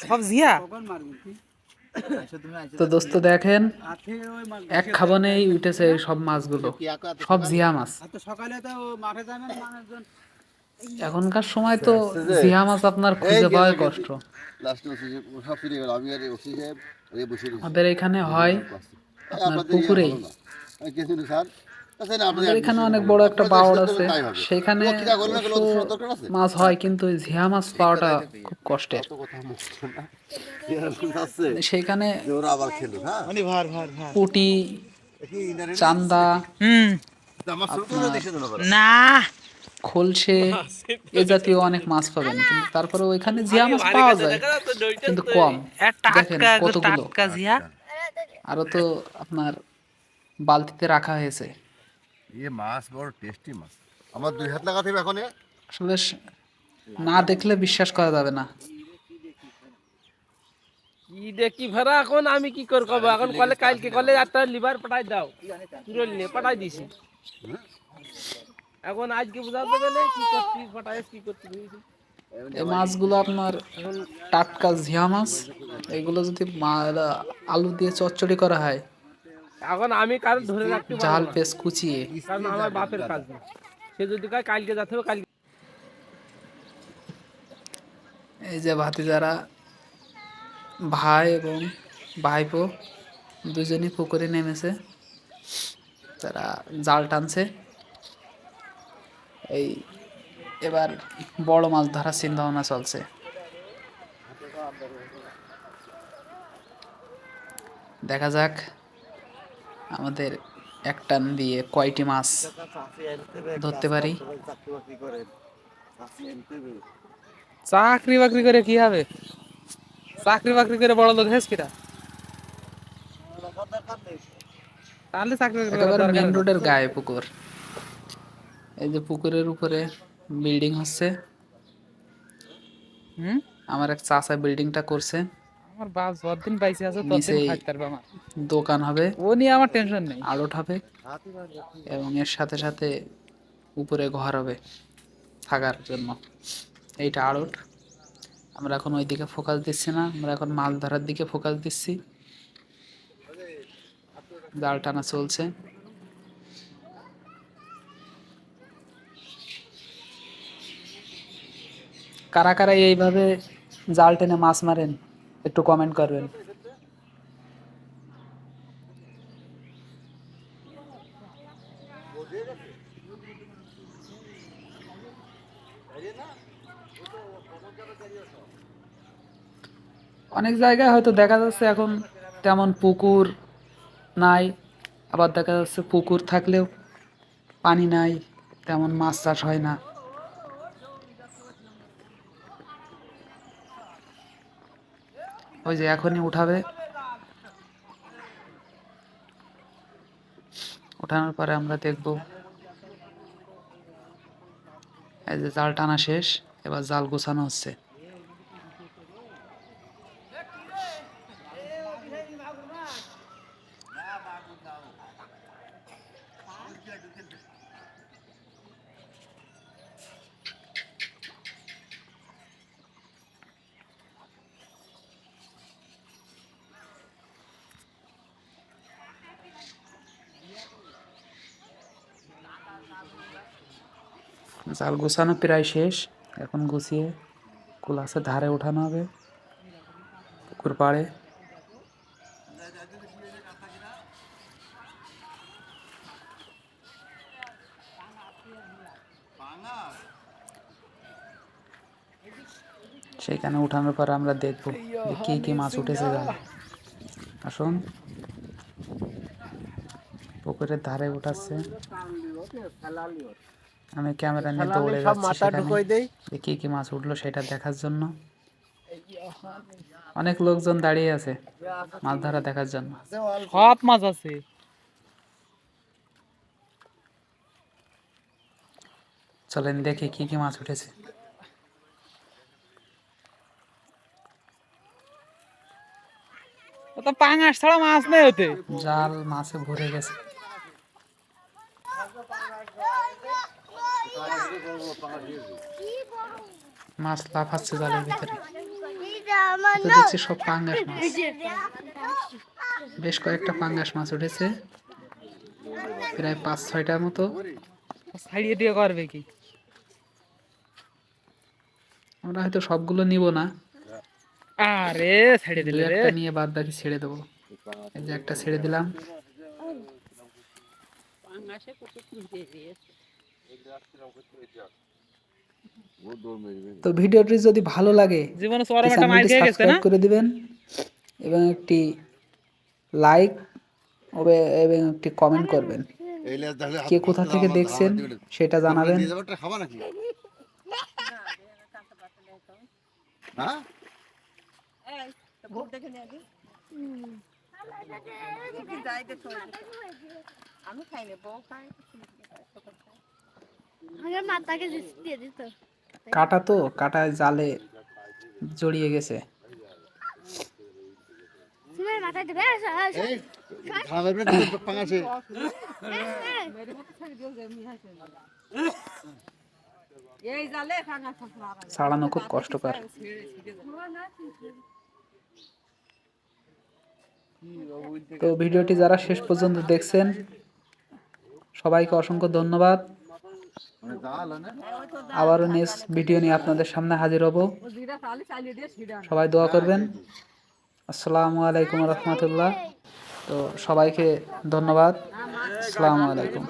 সব জিয়া। তো দোস্ত দেখেন এক খাবনেই উঠেছে এই সব মাছগুলো, সব জিয়া মাছ। এখনকার সময় তো জিয়া মাছ আপনার খুঁজে পাওয়াই কষ্ট। আমাদের এখানে হয় আপনার পুকুরেই। আমাদের এখানে অনেক বড় একটা বাওড় আছে, সেখানে অবশ্য মাছ হয়, কিন্তু ওই জিয়া মাছ পাওয়াটা খুব কষ্টের। সেখানে পুঁটি, চান্দা, আপনার না খলসে এ জাতীয় অনেক মাছ পাবেন, কিন্তু তারপরে ওইখানে জিয়া মাছ পাওয়া যায় কিন্তু কম। দেখেন টাটকা কতগুলো, টাটকা জিয়া। আরো তো আপনার বালতিতে রাখা হয়েছে। মাছ বড় টেস্টি মাছ, আমার 2 হাত লাগাতে হবে এখন। আসলে না দেখলে বিশ্বাস করা যাবে না। কি দেখি ভেড়া, এখন আমি কি করে কব? এখন কলে কালকে কলে একটা লিভার পাঠাই দাও, পুরো নিয়ে পাঠাই দিছি। এখন আজকে বুঝাতে গেলে কি করছি, পাঠাইস কি করছি। এই মাছগুলো আপনার টাটকা জিয়া মাছ, এগুলো যদি আলু দিয়ে চচ্চড়ি করা হয়, এখন আমি কারো ধরে রাখতে পারবো জাল না, পেঁচ কুচিয়ে। কারণ আমার বাপের কাজ না। সে যদি কয় কালকে যেতে হবে কালকে। এই যে ভাতিজারা, ভাই এবং ভাইপো দুজনই পুকুরে নেমেছে, তারা জাল টানছে। এই এবার বড় মাছ ধরার চিন্তা ভাবনা চলছে। দেখা যাক আমাদের এক টান দিয়ে কয়টি মাছ ধরতে পারি। চাকরি বাকরি করে কি হবে? চাকরি বাকরি করে বড় লোক হয়েছে কিনা? তাহলে চাকরি বাকরি করার একেবারে দরকার মেন নেই। রোডের গায়ে পুকুর। এই যে পুকুরের উপরে বিল্ডিং হচ্ছে, হুম, আমার এক চাচা বিল্ডিংটা করছে। আমার বাস যতদিন পাইছে আছে ততদিন নিচেই খাইতে পারবে আমার। দোকান হবে, ও নিয়ে আমার টেনশন নেই। আড়ত হবে, এবং এর সাথে সাথে উপরে ঘর হবে থাকার জন্য। এইটা আড়ট। আমরা এখন ওই দিকে ফোকাস দিচ্ছি না, আমরা এখন মাছ ধরার দিকে ফোকাস দিচ্ছি। জাল টানা চলছে। কারা কারা এইভাবে জাল টেনে মাছ মারেন একটু কমেন্ট করবেন। অনেক জায়গায় হয়তো দেখা যাচ্ছে এখন তেমন পুকুর নাই, আবার দেখা যাচ্ছে পুকুর থাকলেও পানি নাই, তেমন মাছ চাষ হয় না। ওই যে এখনই উঠাবে, ওঠানোর পরে আমরা দেখব। এই যে জাল টানা শেষ, এবার জাল গোছানো হচ্ছে। জাল গোছানো প্রায় শেষ, এখন গুছিয়ে কুলাসের ধারে ওঠানো হবে পুকুর পাড়ে। সেখানে উঠানোর পর আমরা দেখব যে কি কি মাছ উঠেছে জালে। আসুন, পুকুরের ধারে উঠাচ্ছে, আমি ক্যামেরা নিয়ে দৌড়ে যাচ্ছি সেখানে, যে কি কি মাছ উঠলো সেটা দেখার জন্য। অনেক লোকজন দাঁড়িয়ে আছে মাছ ধরা দেখার জন্য। সব মাছ আছে। চলেন দেখি কি কি মাছ উঠেছে। ও তো পাঙাশ ছাড়া মাছ নেই ওতে। জাল মাছে ভরে গেছে। মাছ লাফাচ্ছে জালের ভিতরে। তো দেখছি সব পাঙ্গাস মাছ, বেশ কয়েকটা পাঙ্গাস মাছ উঠেছে, প্রায় 5-6টার মতো। ছাড়িয়ে দিয়ে করবে কি, আমরা হয়তো সবগুলো নিব না, আরে ছেড়ে দিলে একটা নিয়ে বাদ বাকি ছেড়ে দেবো। এই যে একটা ছেড়ে দিলাম। তো ভিডিওটি যদি ভালো লাগে চ্যানেলটি সাবস্ক্রাইব করে দিবেন এবং একটি লাইক এবং একটি কমেন্ট করবেন। কে কোথা থেকে দেখছেন সেটা জানাবেন। খাবা নাকি? হ্যাঁ আমি খাইনি, বউ খায়। আমার মাথাকে দিয়ে দিত। কাটা তো, কাটায় জালে জড়িয়ে গেছে। তোমার মাথায় দেবে। এই খাবার পাঙাছে ছাড়ানো খুব কষ্টকর। তো ভিডিওটি যারা শেষ পর্যন্ত দেখছেন সবাইকে অসংখ্য ধন্যবাদ। আবারও নেক্সট ভিডিও নিয়ে আপনাদের সামনে হাজির হব। সবাই দোয়া করবেন। আসসালামু আলাইকুম রহমতুল্লাহ। তো সবাইকে ধন্যবাদ। আসসালামু আলাইকুম।